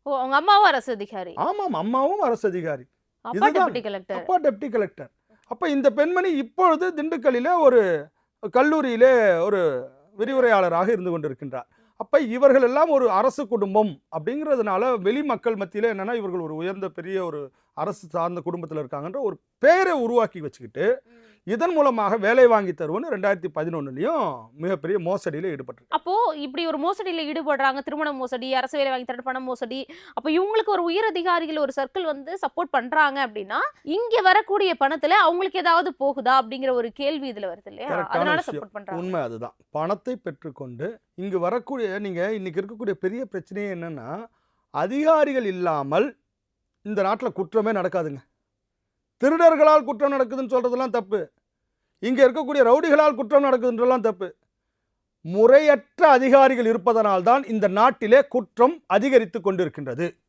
ஓ, அவங்க அம்மாவும் அரசு அதிகாரி. ஆமாம், அம்மாவும் அரசு அதிகாரி. அப்பா இதுதான் டெப்யூட்டி கலெக்டர். அப்பா டெப்டி கலெக்டர். அப்ப இந்த பெண்மணி இப்பொழுது திண்டுக்கல்லிலே ஒரு கல்லூரியிலே ஒரு விரிவுரையாளராக இருந்து கொண்டிருக்கின்றார். அப்ப இவர்கள் எல்லாம் ஒரு அரசு குடும்பம் அப்படிங்கிறதுனால வெளி மக்கள் மத்தியில என்னன்னா இவர்கள் ஒரு உயர்ந்த பெரிய ஒரு அரசு சார்ந்த குடும்பத்தில் இருக்காங்கன்ற ஒரு பேரை உருவாக்கி வச்சுக்கிட்டு இதன் மூலமாக வேலை வாங்கி தருவோன்னு 2011லயும் மிகப்பெரிய மோசடியில ஈடுபட்டிருக்காங்க. அப்போ இப்படி ஒரு மோசடியில ஈடுபடுறாங்க, திருமண மோசடி, அரசு வேலை வாங்கி தர பண மோசடி. அப்ப இவங்களுக்கு ஒரு உயர் அதிகாரிகள் ஒரு சர்க்கிள் வந்து சப்போர்ட் பண்றாங்க அப்படின்னா, இங்க வரக்கூடிய பணத்துல அவங்களுக்கு ஏதாவது போகுதா அப்படிங்கிற ஒரு கேள்வி இதுல வருது இல்லையா? கரெக்டான அதனால விஷயம். சப்போர்ட் பண்றாங்க. உண்மை அதுதான். பணத்தை பெற்றுக்கொண்டு இங்கு வரக்கூடிய நீங்க இன்னைக்கு இருக்கக்கூடிய பெரிய பிரச்சனையே என்னன்னா, அதிகாரிகள் இல்லாமல் இந்த நாட்டுல குற்றமே நடக்காதுங்க. திருடர்களால் குற்றம் நடக்குதுன்னு சொல்றதெல்லாம் தப்பு. இங்க இருக்கக்கூடிய ரவுடிகளால் குற்றம் நடக்குதுன்றதெல்லாம் தப்பு. முறையற்ற அதிகாரிகள் இருப்பதனால்தான் இந்த நாட்டிலே குற்றம் அதிகரித்துக் கொண்டிருக்கின்றது.